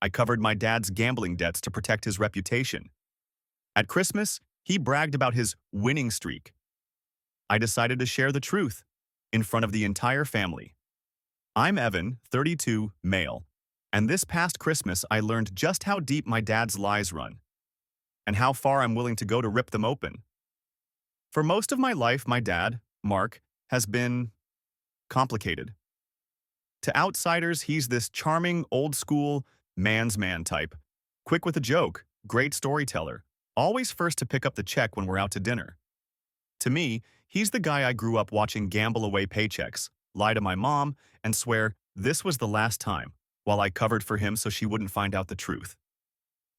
I covered my dad's gambling debts to protect his reputation. At Christmas, he bragged about his winning streak. I decided to share the truth in front of the entire family. I'm Evan, 32, male, and this past Christmas I learned just how deep my dad's lies run and how far I'm willing to go to rip them open. For most of my life, my dad, Mark, has been complicated. To outsiders, he's this charming, old-school, man's man type, quick with a joke, great storyteller, always first to pick up the check when we're out to dinner. To me, he's the guy I grew up watching gamble away paychecks, lie to my mom, and swear this was the last time, while I covered for him so she wouldn't find out the truth.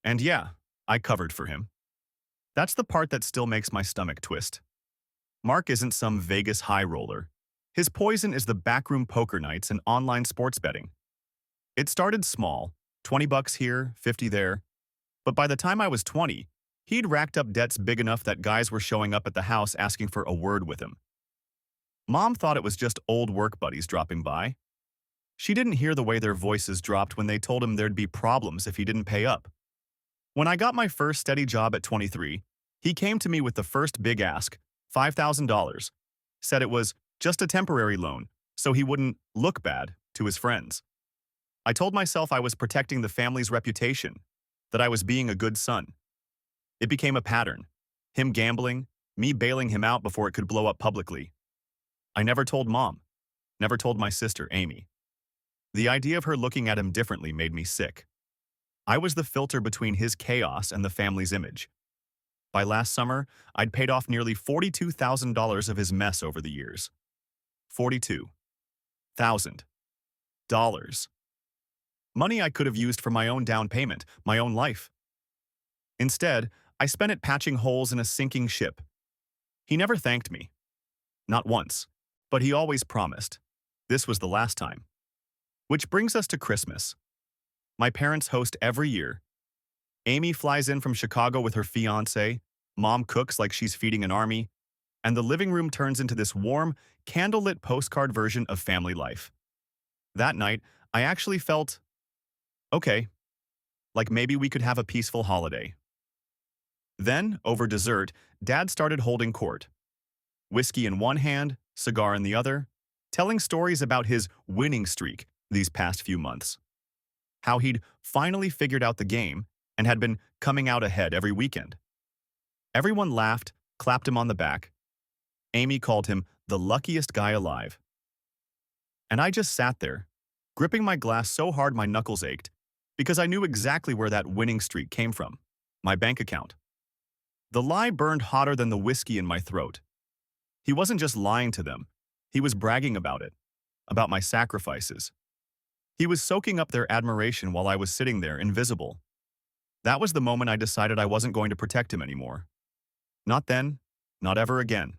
And yeah, I covered for him. That's the part that still makes my stomach twist. Mark isn't some Vegas high roller. His poison is the backroom poker nights and online sports betting. It started small, 20 bucks here, 50 there. But by the time I was 20, he'd racked up debts big enough that guys were showing up at the house asking for a word with him. Mom thought it was just old work buddies dropping by. She didn't hear the way their voices dropped when they told him there'd be problems if he didn't pay up. When I got my first steady job at 23, he came to me with the first big ask, $5,000, said it was just a temporary loan, so he wouldn't look bad to his friends. I told myself I was protecting the family's reputation, that I was being a good son. It became a pattern. Him gambling, me bailing him out before it could blow up publicly. I never told Mom, never told my sister, Amy. The idea of her looking at him differently made me sick. I was the filter between his chaos and the family's image. By last summer, I'd paid off nearly $42,000 of his mess over the years. $42,000. Money I could have used for my own down payment, my own life. Instead, I spent it patching holes in a sinking ship. He never thanked me. Not once. But he always promised. This was the last time. Which brings us to Christmas. My parents host every year. Amy flies in from Chicago with her fiancé, Mom cooks like she's feeding an army, and the living room turns into this warm, candlelit postcard version of family life. That night, I actually felt, okay, like maybe we could have a peaceful holiday. Then, over dessert, Dad started holding court. Whiskey in one hand, cigar in the other, telling stories about his winning streak these past few months. How he'd finally figured out the game and had been coming out ahead every weekend. Everyone laughed, clapped him on the back. Amy called him the luckiest guy alive. And I just sat there, gripping my glass so hard my knuckles ached, because I knew exactly where that winning streak came from, my bank account. The lie burned hotter than the whiskey in my throat. He wasn't just lying to them, he was bragging about it, about my sacrifices. He was soaking up their admiration while I was sitting there invisible. That was the moment I decided I wasn't going to protect him anymore. Not then, not ever again.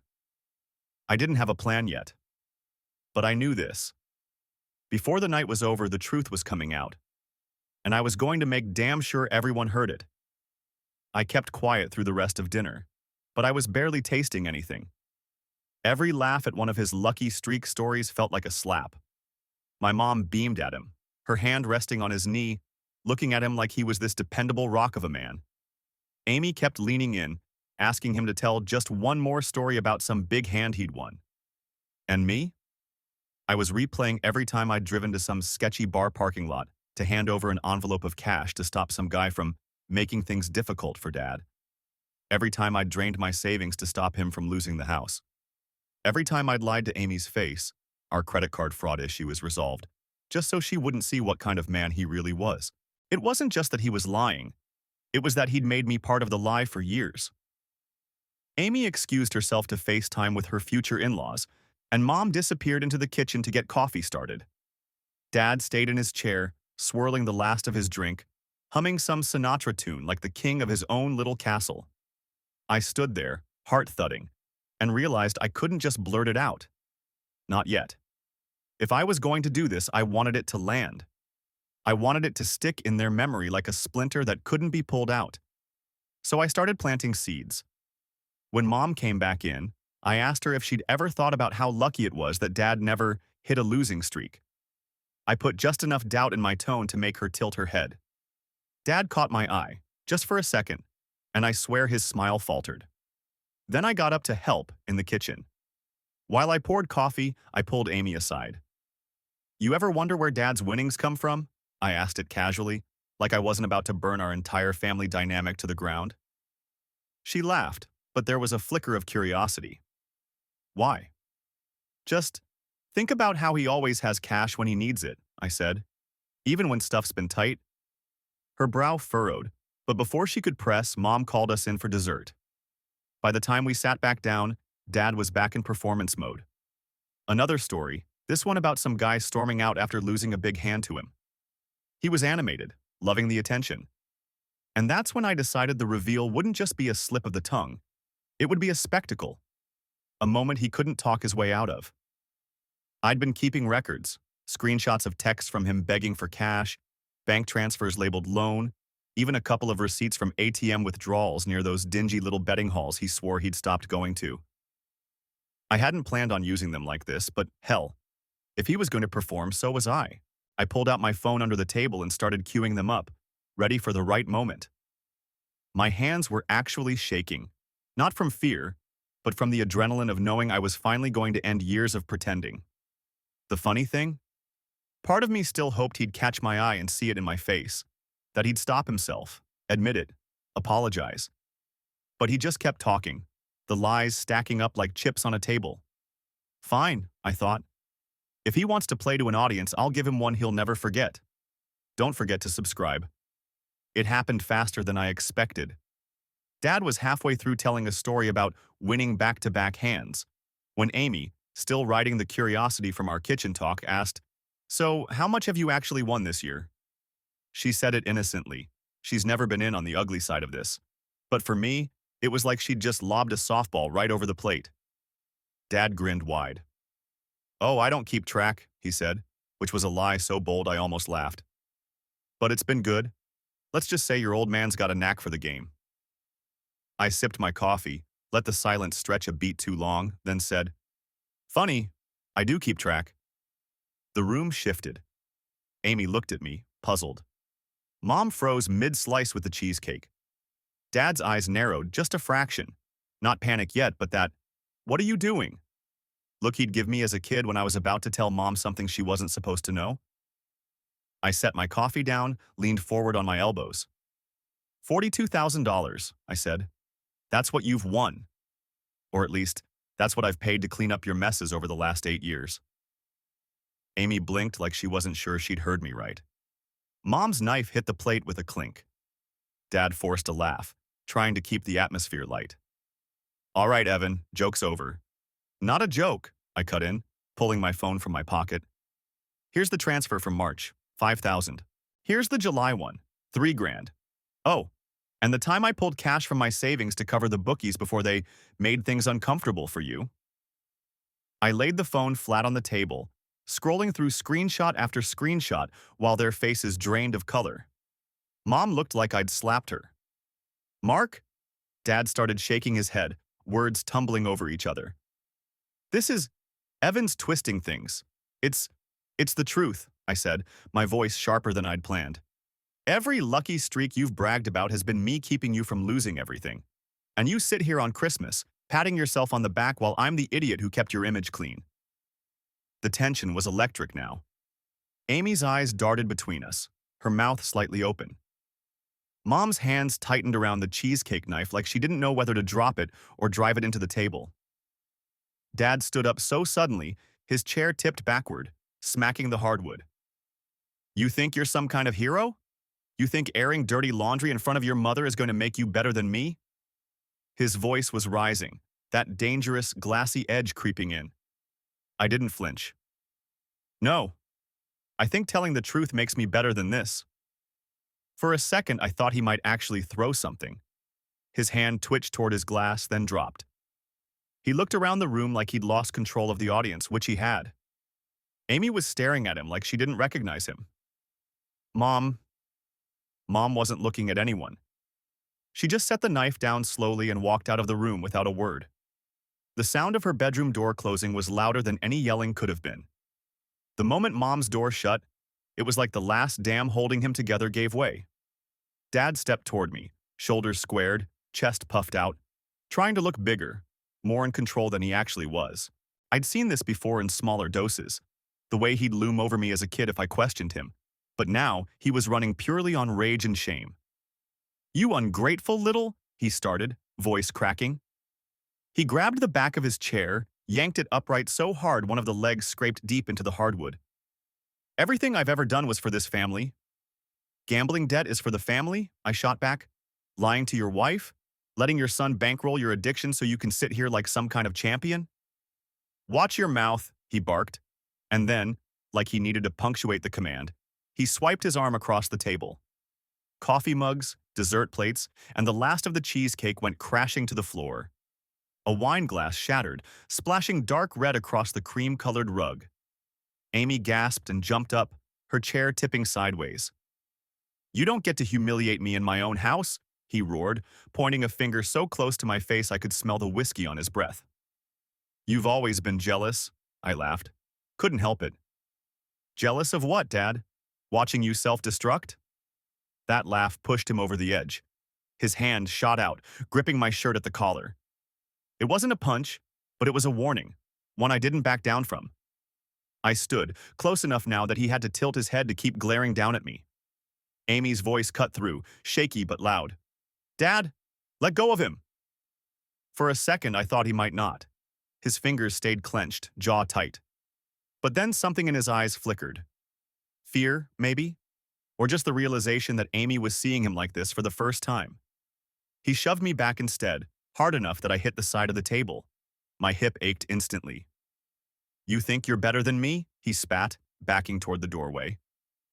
I didn't have a plan yet. But I knew this. Before the night was over, the truth was coming out. And I was going to make damn sure everyone heard it. I kept quiet through the rest of dinner, but I was barely tasting anything. Every laugh at one of his lucky streak stories felt like a slap. My mom beamed at him, her hand resting on his knee, looking at him like he was this dependable rock of a man. Amy kept leaning in, asking him to tell just one more story about some big hand he'd won. And me? I was replaying every time I'd driven to some sketchy bar parking lot to hand over an envelope of cash to stop some guy from making things difficult for Dad. Every time I'd drained my savings to stop him from losing the house. Every time I'd lied to Amy's face, our credit card fraud issue is resolved, just so she wouldn't see what kind of man he really was. It wasn't just that he was lying. It was that he'd made me part of the lie for years. Amy excused herself to FaceTime with her future in-laws, and Mom disappeared into the kitchen to get coffee started. Dad stayed in his chair, swirling the last of his drink, humming some Sinatra tune like the king of his own little castle. I stood there, heart thudding, and realized I couldn't just blurt it out. Not yet. If I was going to do this, I wanted it to land. I wanted it to stick in their memory like a splinter that couldn't be pulled out. So I started planting seeds. When Mom came back in, I asked her if she'd ever thought about how lucky it was that Dad never hit a losing streak. I put just enough doubt in my tone to make her tilt her head. Dad caught my eye, just for a second, and I swear his smile faltered. Then I got up to help in the kitchen. While I poured coffee, I pulled Amy aside. You ever wonder where Dad's winnings come from? I asked it casually, like I wasn't about to burn our entire family dynamic to the ground. She laughed, but there was a flicker of curiosity. Why? Just think about how he always has cash when he needs it, I said, even when stuff's been tight. Her brow furrowed, but before she could press, Mom called us in for dessert. By the time we sat back down, Dad was back in performance mode. Another story, this one about some guy storming out after losing a big hand to him. He was animated, loving the attention. And that's when I decided the reveal wouldn't just be a slip of the tongue. It would be a spectacle, a moment he couldn't talk his way out of. I'd been keeping records, screenshots of texts from him begging for cash, bank transfers labeled loan, even a couple of receipts from ATM withdrawals near those dingy little betting halls he swore he'd stopped going to. I hadn't planned on using them like this, but hell, if he was going to perform, so was I. I pulled out my phone under the table and started queuing them up, ready for the right moment. My hands were actually shaking, not from fear, but from the adrenaline of knowing I was finally going to end years of pretending. The funny thing? Part of me still hoped he'd catch my eye and see it in my face, that he'd stop himself, admit it, apologize. But he just kept talking, the lies stacking up like chips on a table. Fine, I thought. If he wants to play to an audience, I'll give him one he'll never forget. Don't forget to subscribe. It happened faster than I expected. Dad was halfway through telling a story about winning back-to-back hands, when Amy, still riding the curiosity from our kitchen talk, asked, "So, how much have you actually won this year?" She said it innocently. She's never been in on the ugly side of this. But for me, it was like she'd just lobbed a softball right over the plate. Dad grinned wide. "Oh, I don't keep track," he said, which was a lie so bold I almost laughed. "But it's been good. Let's just say your old man's got a knack for the game." I sipped my coffee, let the silence stretch a beat too long, then said, "Funny, I do keep track." The room shifted. Amy looked at me, puzzled. Mom froze mid-slice with the cheesecake. Dad's eyes narrowed just a fraction. Not panic yet, but that, "What are you doing?" look he'd give me as a kid when I was about to tell Mom something she wasn't supposed to know. I set my coffee down, leaned forward on my elbows. $42,000, I said. That's what you've won. Or at least, that's what I've paid to clean up your messes over the last 8 years. Amy blinked like she wasn't sure she'd heard me right. Mom's knife hit the plate with a clink. Dad forced a laugh, trying to keep the atmosphere light. "All right, Evan, joke's over." "Not a joke," I cut in, pulling my phone from my pocket. "Here's the transfer from March, 5,000. Here's the July one, 3 grand. Oh, and the time I pulled cash from my savings to cover the bookies before they made things uncomfortable for you." I laid the phone flat on the table, scrolling through screenshot after screenshot while their faces drained of color. Mom looked like I'd slapped her. "Mark?" Dad started shaking his head, words tumbling over each other. "This is Evan's twisting things. It's the truth," I said, my voice sharper than I'd planned. "Every lucky streak you've bragged about has been me keeping you from losing everything. And you sit here on Christmas, patting yourself on the back while I'm the idiot who kept your image clean." The tension was electric now. Amy's eyes darted between us, her mouth slightly open. Mom's hands tightened around the cheesecake knife like she didn't know whether to drop it or drive it into the table. Dad stood up so suddenly, his chair tipped backward, smacking the hardwood. "You think you're some kind of hero? You think airing dirty laundry in front of your mother is going to make you better than me?" His voice was rising, that dangerous, glassy edge creeping in. I didn't flinch. "No. I think telling the truth makes me better than this." For a second, I thought he might actually throw something. His hand twitched toward his glass, then dropped. He looked around the room like he'd lost control of the audience, which he had. Amy was staring at him like she didn't recognize him. Mom wasn't looking at anyone. She just set the knife down slowly and walked out of the room without a word. The sound of her bedroom door closing was louder than any yelling could have been. The moment Mom's door shut, it was like the last dam holding him together gave way. Dad stepped toward me, shoulders squared, chest puffed out, trying to look bigger, more in control than he actually was. I'd seen this before in smaller doses, the way he'd loom over me as a kid if I questioned him. But now, he was running purely on rage and shame. "You ungrateful little," he started, voice cracking. He grabbed the back of his chair, yanked it upright so hard one of the legs scraped deep into the hardwood. "Everything I've ever done was for this family." "Gambling debt is for the family?" I shot back. "Lying to your wife? Letting your son bankroll your addiction so you can sit here like some kind of champion?" "Watch your mouth," he barked. And then, like he needed to punctuate the command, he swiped his arm across the table. Coffee mugs, dessert plates, and the last of the cheesecake went crashing to the floor. A wine glass shattered, splashing dark red across the cream-colored rug. Amy gasped and jumped up, her chair tipping sideways. "You don't get to humiliate me in my own house," he roared, pointing a finger so close to my face I could smell the whiskey on his breath. "You've always been jealous," I laughed. "Couldn't help it." "Jealous of what, Dad? Watching you self-destruct?" That laugh pushed him over the edge. His hand shot out, gripping my shirt at the collar. It wasn't a punch, but it was a warning, one I didn't back down from. I stood, close enough now that he had to tilt his head to keep glaring down at me. Amy's voice cut through, shaky but loud. "Dad, let go of him!" For a second, I thought he might not. His fingers stayed clenched, jaw tight. But then something in his eyes flickered. Fear, maybe? Or just the realization that Amy was seeing him like this for the first time. He shoved me back instead, hard enough that I hit the side of the table. My hip ached instantly. "You think you're better than me?" he spat, backing toward the doorway.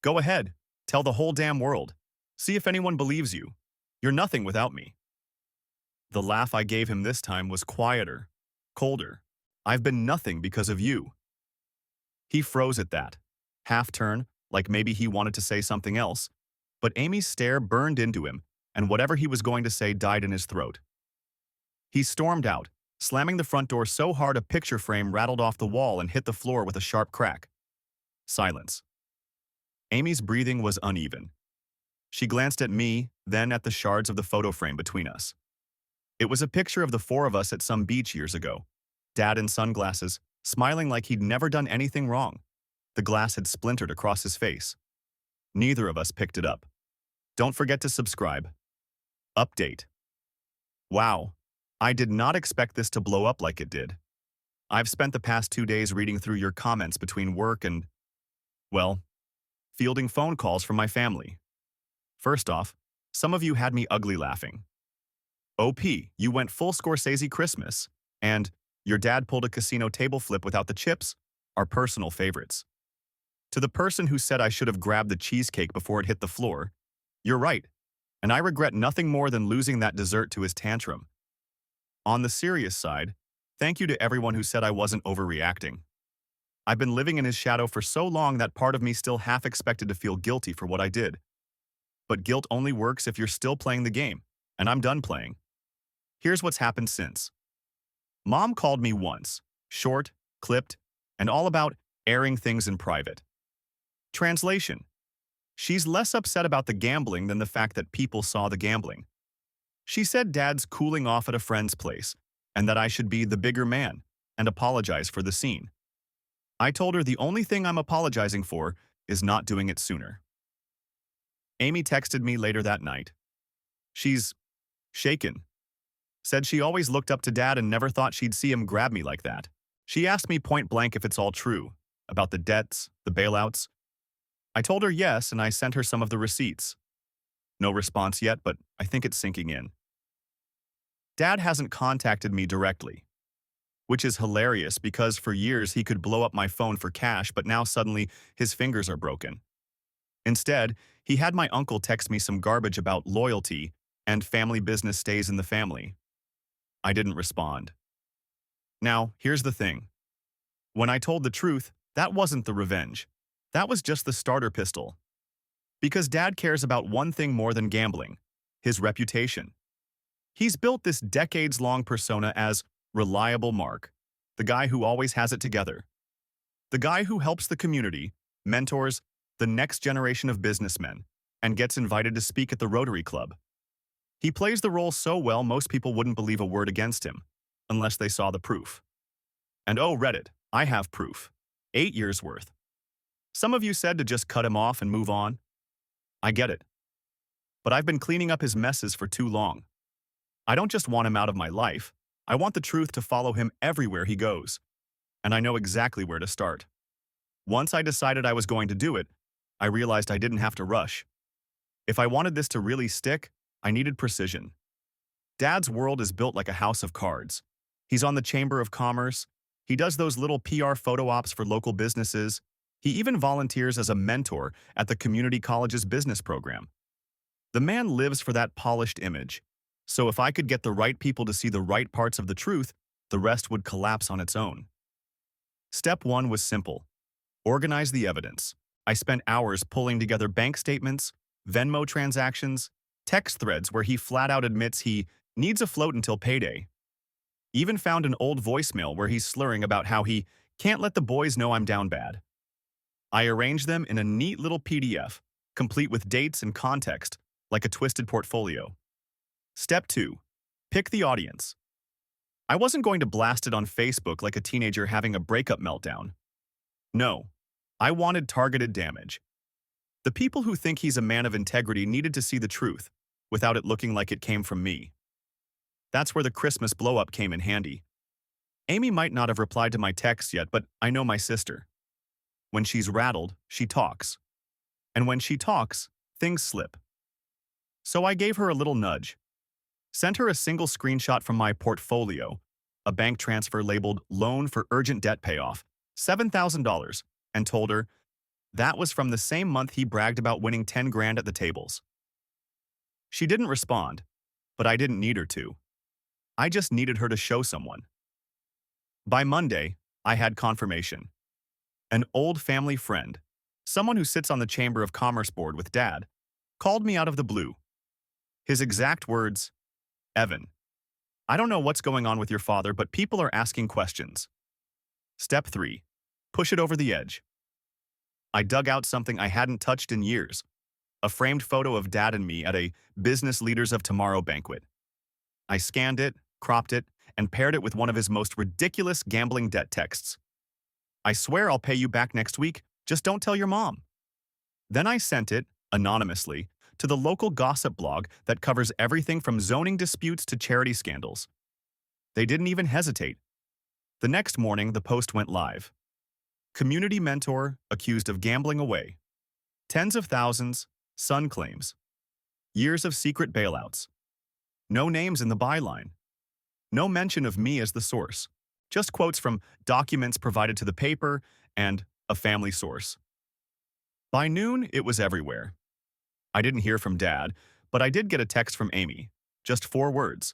"Go ahead. Tell the whole damn world. See if anyone believes you. You're nothing without me." The laugh I gave him this time was quieter, colder. "I've been nothing because of you." He froze at that, half-turn, like maybe he wanted to say something else, but Amy's stare burned into him, and whatever he was going to say died in his throat. He stormed out, slamming the front door so hard a picture frame rattled off the wall and hit the floor with a sharp crack. Silence. Amy's breathing was uneven. She glanced at me, then at the shards of the photo frame between us. It was a picture of the four of us at some beach years ago. Dad in sunglasses, smiling like he'd never done anything wrong. The glass had splintered across his face. Neither of us picked it up. Don't forget to subscribe. Update. Wow, I did not expect this to blow up like it did. I've spent the past 2 days reading through your comments between work and, well, fielding phone calls from my family. First off, some of you had me ugly laughing. "OP, you went full Scorsese Christmas," and "Your dad pulled a casino table flip without the chips," are personal favorites. To the person who said I should have grabbed the cheesecake before it hit the floor, you're right, and I regret nothing more than losing that dessert to his tantrum. On the serious side, thank you to everyone who said I wasn't overreacting. I've been living in his shadow for so long that part of me still half expected to feel guilty for what I did. But guilt only works if you're still playing the game, and I'm done playing. Here's what's happened since. Mom called me once, short, clipped, and all about airing things in private. Translation: she's less upset about the gambling than the fact that people saw the gambling. She said Dad's cooling off at a friend's place, and that I should be the bigger man and apologize for the scene. I told her the only thing I'm apologizing for is not doing it sooner. Amy texted me later that night. She's shaken. Said she always looked up to Dad and never thought she'd see him grab me like that. She asked me point blank if it's all true, about the debts, the bailouts. I told her yes, and I sent her some of the receipts. No response yet, but I think it's sinking in. Dad hasn't contacted me directly, which is hilarious because for years he could blow up my phone for cash, but now suddenly his fingers are broken. Instead, he had my uncle text me some garbage about loyalty and family business stays in the family. I didn't respond. Now, here's the thing. When I told the truth, that wasn't the revenge. That was just the starter pistol. Because Dad cares about one thing more than gambling: his reputation. He's built this decades-long persona as reliable Mark, the guy who always has it together. The guy who helps the community, mentors the next generation of businessmen, and gets invited to speak at the Rotary Club. He plays the role so well most people wouldn't believe a word against him, unless they saw the proof. And oh, Reddit, I have proof. 8 years worth. Some of you said to just cut him off and move on. I get it. But I've been cleaning up his messes for too long. I don't just want him out of my life. I want the truth to follow him everywhere he goes. And I know exactly where to start. Once I decided I was going to do it, I realized I didn't have to rush. If I wanted this to really stick, I needed precision. Dad's world is built like a house of cards. He's on the Chamber of Commerce. He does those little PR photo ops for local businesses. He even volunteers as a mentor at the community college's business program. The man lives for that polished image. So if I could get the right people to see the right parts of the truth, the rest would collapse on its own. Step 1 was simple. Organize the evidence. I spent hours pulling together bank statements, Venmo transactions, text threads where he flat out admits he needs a float until payday. Even found an old voicemail where he's slurring about how he can't let the boys know I'm down bad. I arranged them in a neat little PDF, complete with dates and context, like a twisted portfolio. Step 2. Pick the audience. I wasn't going to blast it on Facebook like a teenager having a breakup meltdown. No, I wanted targeted damage. The people who think he's a man of integrity needed to see the truth, without it looking like it came from me. That's where the Christmas blow-up came in handy. Amy might not have replied to my text yet, but I know my sister. When she's rattled, she talks. And when she talks, things slip. So I gave her a little nudge. Sent her a single screenshot from my portfolio, a bank transfer labeled Loan for Urgent Debt Payoff, $7,000, and told her that was from the same month he bragged about winning 10 grand at the tables. She didn't respond, but I didn't need her to. I just needed her to show someone. By Monday, I had confirmation. An old family friend, someone who sits on the Chamber of Commerce board with Dad, called me out of the blue. His exact words, "Evan, I don't know what's going on with your father, but people are asking questions." Step 3. Push it over the edge. I dug out something I hadn't touched in years, a framed photo of Dad and me at a Business Leaders of Tomorrow banquet. I scanned it, cropped it, and paired it with one of his most ridiculous gambling debt texts. "I swear I'll pay you back next week, just don't tell your mom." Then I sent it, anonymously, to the local gossip blog that covers everything from zoning disputes to charity scandals. They didn't even hesitate. The next morning, the post went live. Community mentor accused of gambling away. Tens of thousands, son claims. Years of secret bailouts. No names in the byline. No mention of me as the source. Just quotes from documents provided to the paper and a family source. By noon, it was everywhere. I didn't hear from Dad, but I did get a text from Amy. Just 4 words.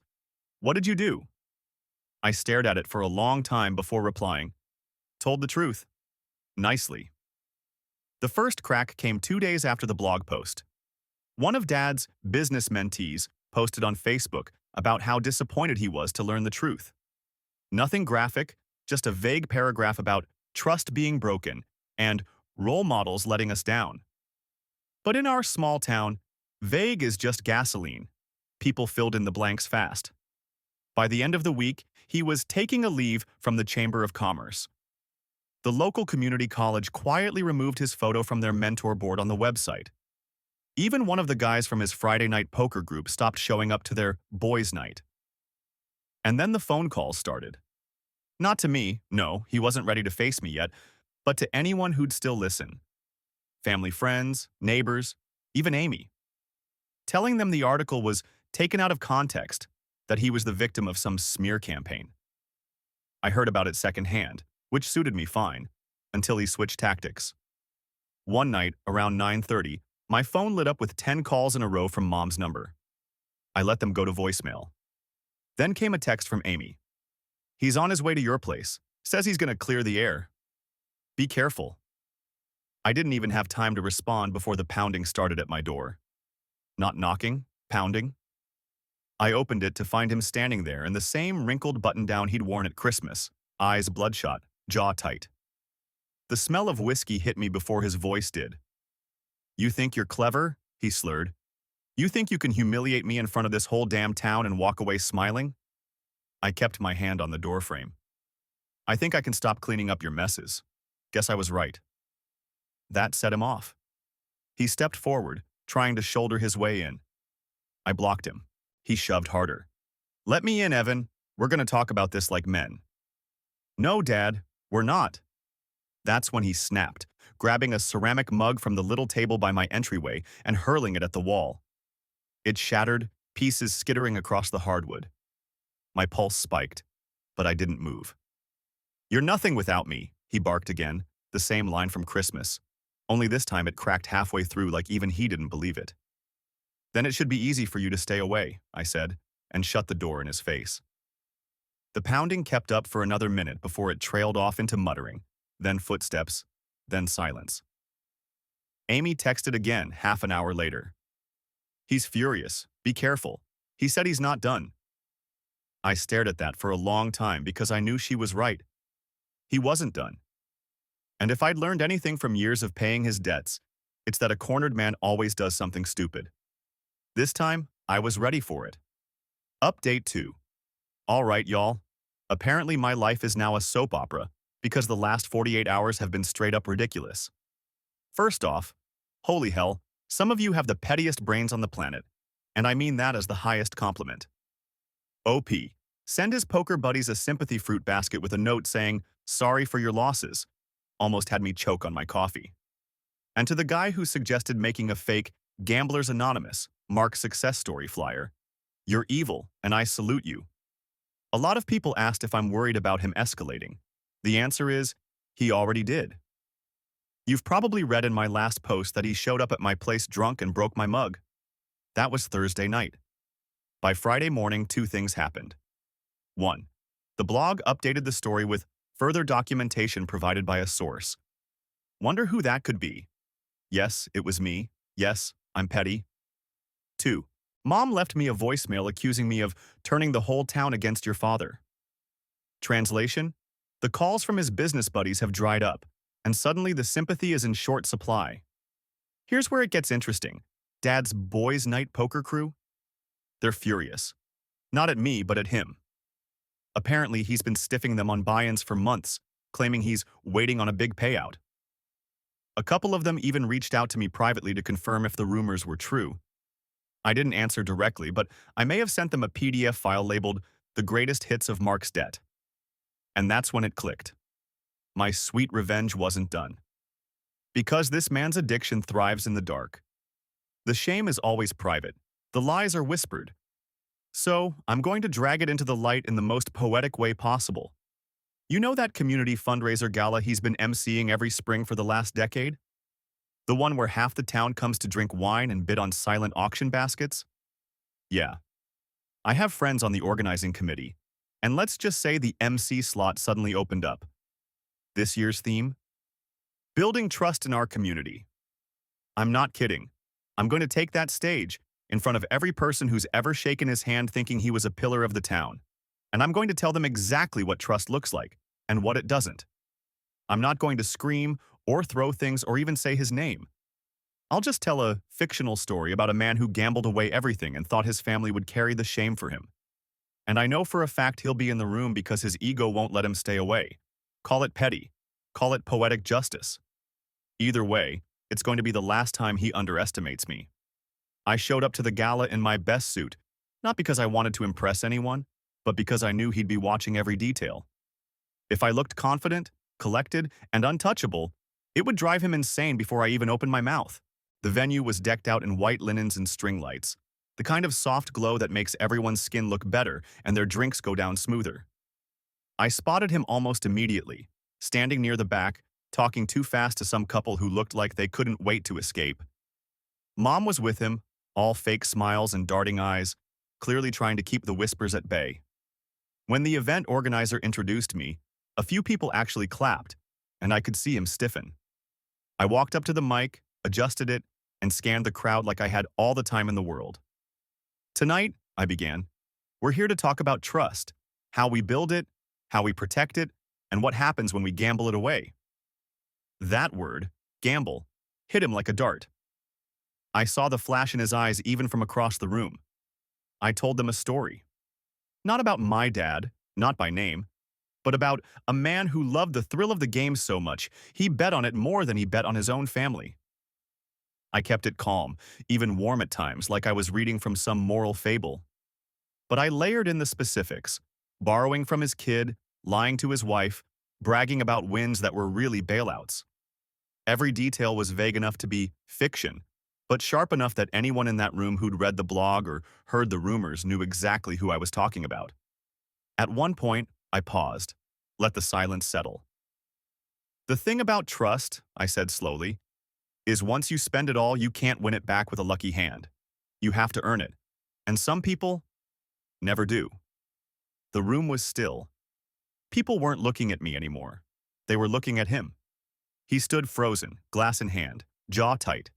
"What did you do?" I stared at it for a long time before replying. "Told the truth." Nicely. The first crack came 2 days after the blog post. One of Dad's business mentees posted on Facebook about how disappointed he was to learn the truth. Nothing graphic, just a vague paragraph about trust being broken and role models letting us down. But in our small town, vague is just gasoline. People filled in the blanks fast. By the end of the week, he was taking a leave from the Chamber of Commerce. The local community college quietly removed his photo from their mentor board on the website. Even one of the guys from his Friday night poker group stopped showing up to their boys' night. And then the phone calls started. Not to me, no, he wasn't ready to face me yet, but to anyone who'd still listen. Family friends, neighbors, even Amy. Telling them the article was taken out of context, that he was the victim of some smear campaign. I heard about it secondhand, which suited me fine, until he switched tactics. One night, around 9:30, my phone lit up with 10 calls in a row from Mom's number. I let them go to voicemail. Then came a text from Amy. "He's on his way to your place. Says he's going to clear the air. Be careful." I didn't even have time to respond before the pounding started at my door. Not knocking, pounding. I opened it to find him standing there in the same wrinkled button-down he'd worn at Christmas, eyes bloodshot, jaw tight. The smell of whiskey hit me before his voice did. "You think you're clever? he slurred. You think you can humiliate me in front of this whole damn town and walk away smiling? I kept my hand on the doorframe. I think I can stop cleaning up your messes. Guess I was right. That set him off. He stepped forward, trying to shoulder his way in. I blocked him. He shoved harder. Let me in, Evan. We're going to talk about this like men. No, Dad, we're not. That's when he snapped, grabbing a ceramic mug from the little table by my entryway and hurling it at the wall. It shattered, pieces skittering across the hardwood. My pulse spiked, but I didn't move. You're nothing without me, he barked again, the same line from Christmas. Only this time it cracked halfway through like even he didn't believe it. Then it should be easy for you to stay away, I said, and shut the door in his face. The pounding kept up for another minute before it trailed off into muttering, then footsteps, then silence. Amy texted again half an hour later. He's furious. Be careful. He said he's not done. I stared at that for a long time because I knew she was right. He wasn't done. And if I'd learned anything from years of paying his debts, it's that a cornered man always does something stupid. This time, I was ready for it. Update 2. All right, y'all. Apparently my life is now a soap opera because the last 48 hours have been straight up ridiculous. First off, holy hell, some of you have the pettiest brains on the planet, and I mean that as the highest compliment. OP, send his poker buddies a sympathy fruit basket with a note saying, sorry for your losses. Almost had me choke on my coffee. And to the guy who suggested making a fake Gamblers Anonymous Mark success story flyer, you're evil, and I salute you. A lot of people asked if I'm worried about him escalating. The answer is, he already did. You've probably read in my last post that he showed up at my place drunk and broke my mug. That was Thursday night. By Friday morning, 2 things happened. 1. The blog updated the story with further documentation provided by a source. Wonder who that could be? Yes, it was me. Yes, I'm petty. 2. Mom left me a voicemail accusing me of turning the whole town against your father. Translation: the calls from his business buddies have dried up, and suddenly the sympathy is in short supply. Here's where it gets interesting. Dad's boys' night poker crew? They're furious. Not at me, but at him. Apparently, he's been stiffing them on buy-ins for months, claiming he's waiting on a big payout. A couple of them even reached out to me privately to confirm if the rumors were true. I didn't answer directly, but I may have sent them a PDF file labeled The Greatest Hits of Mark's Debt. And that's when it clicked. My sweet revenge wasn't done. Because this man's addiction thrives in the dark. The shame is always private. The lies are whispered. So, I'm going to drag it into the light in the most poetic way possible. You know that community fundraiser gala he's been emceeing every spring for the last decade? The one where half the town comes to drink wine and bid on silent auction baskets? Yeah. I have friends on the organizing committee, and let's just say the MC slot suddenly opened up. This year's theme? Building trust in our community. I'm not kidding. I'm going to take that stage in front of every person who's ever shaken his hand thinking he was a pillar of the town, and I'm going to tell them exactly what trust looks like and what it doesn't. I'm not going to scream or throw things or even say his name. I'll just tell a fictional story about a man who gambled away everything and thought his family would carry the shame for him. And I know for a fact he'll be in the room because his ego won't let him stay away. Call it petty. Call it poetic justice. Either way, it's going to be the last time he underestimates me. I showed up to the gala in my best suit, not because I wanted to impress anyone, but because I knew he'd be watching every detail. If I looked confident, collected, and untouchable, it would drive him insane before I even opened my mouth. The venue was decked out in white linens and string lights, the kind of soft glow that makes everyone's skin look better and their drinks go down smoother. I spotted him almost immediately, standing near the back, talking too fast to some couple who looked like they couldn't wait to escape. Mom was with him, all fake smiles and darting eyes, clearly trying to keep the whispers at bay. When the event organizer introduced me, a few people actually clapped, and I could see him stiffen. I walked up to the mic, adjusted it, and scanned the crowd like I had all the time in the world. Tonight, I began, we're here to talk about trust, how we build it, how we protect it, and what happens when we gamble it away. That word, gamble, hit him like a dart. I saw the flash in his eyes even from across the room. I told them a story. Not about my dad, not by name, but about a man who loved the thrill of the game so much, he bet on it more than he bet on his own family. I kept it calm, even warm at times, like I was reading from some moral fable. But I layered in the specifics, borrowing from his kid, lying to his wife, bragging about wins that were really bailouts. Every detail was vague enough to be fiction, but sharp enough that anyone in that room who'd read the blog or heard the rumors knew exactly who I was talking about. At one point, I paused, let the silence settle. The thing about trust, I said slowly, is once you spend it all, you can't win it back with a lucky hand. You have to earn it. And some people never do. The room was still. People weren't looking at me anymore. They were looking at him. He stood frozen, glass in hand, jaw tight.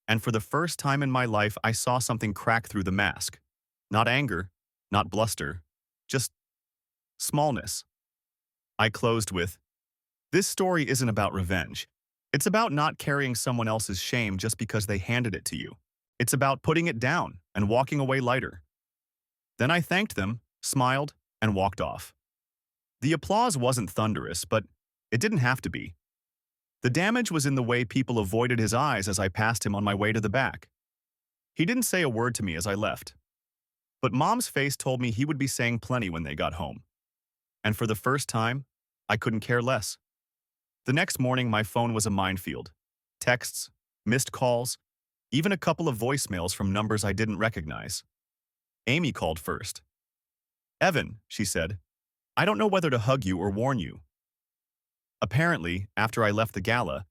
And for the first time in my life, I saw something crack through the mask. Not anger, not bluster, just smallness. I closed with, "This story isn't about revenge. It's about not carrying someone else's shame just because they handed it to you. It's about putting it down and walking away lighter." Then I thanked them, smiled, and walked off. The applause wasn't thunderous, but it didn't have to be. The damage was in the way people avoided his eyes as I passed him on my way to the back. He didn't say a word to me as I left. But Mom's face told me he would be saying plenty when they got home. And for the first time, I couldn't care less. The next morning, my phone was a minefield. Texts, missed calls, even a couple of voicemails from numbers I didn't recognize. Amy called first. "Evan," she said, "I don't know whether to hug you or warn you." Apparently, after I left the gala,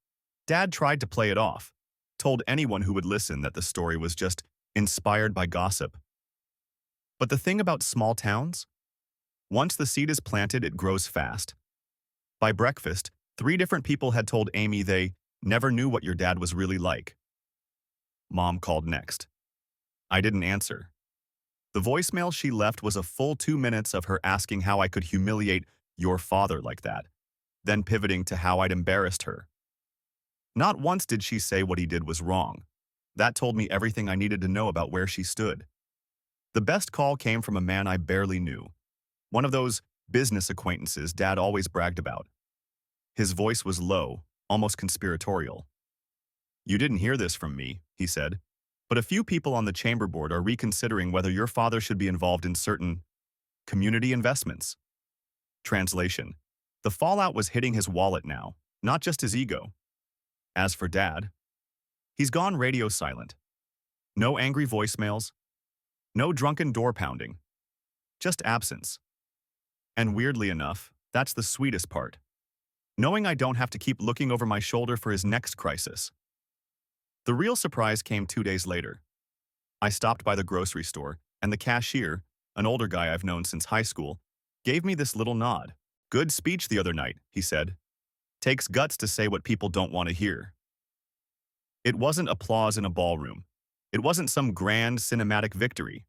Dad tried to play it off, told anyone who would listen that the story was just inspired by gossip. But the thing about small towns? Once the seed is planted, it grows fast. By breakfast, 3 different people had told Amy they never knew what your dad was really like. Mom called next. I didn't answer. The voicemail she left was a full 2 minutes of her asking how I could humiliate your father like that, then pivoting to how I'd embarrassed her. Not once did she say what he did was wrong. That told me everything I needed to know about where she stood. The best call came from a man I barely knew, one of those business acquaintances Dad always bragged about. His voice was low, almost conspiratorial. "You didn't hear this from me," he said, "but a few people on the chamber board are reconsidering whether your father should be involved in certain community investments." Translation: the fallout was hitting his wallet now, not just his ego. As for Dad, he's gone radio silent. No angry voicemails, no drunken door pounding, just absence. And weirdly enough, that's the sweetest part. Knowing I don't have to keep looking over my shoulder for his next crisis. The real surprise came 2 days later. I stopped by the grocery store, and the cashier, an older guy I've known since high school, gave me this little nod. "Good speech the other night," he said. "Takes guts to say what people don't want to hear." It wasn't applause in a ballroom. It wasn't some grand cinematic victory.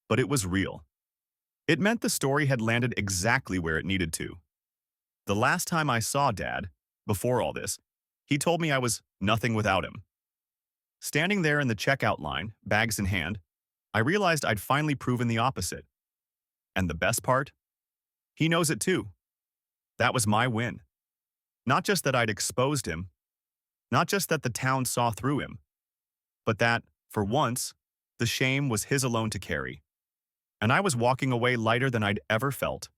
But it was real. It meant the story had landed exactly where it needed to. The last time I saw Dad, before all this, he told me I was nothing without him. Standing there in the checkout line, bags in hand, I realized I'd finally proven the opposite. And the best part? He knows it too. That was my win. Not just that I'd exposed him, not just that the town saw through him, but that, for once, the shame was his alone to carry. And I was walking away lighter than I'd ever felt.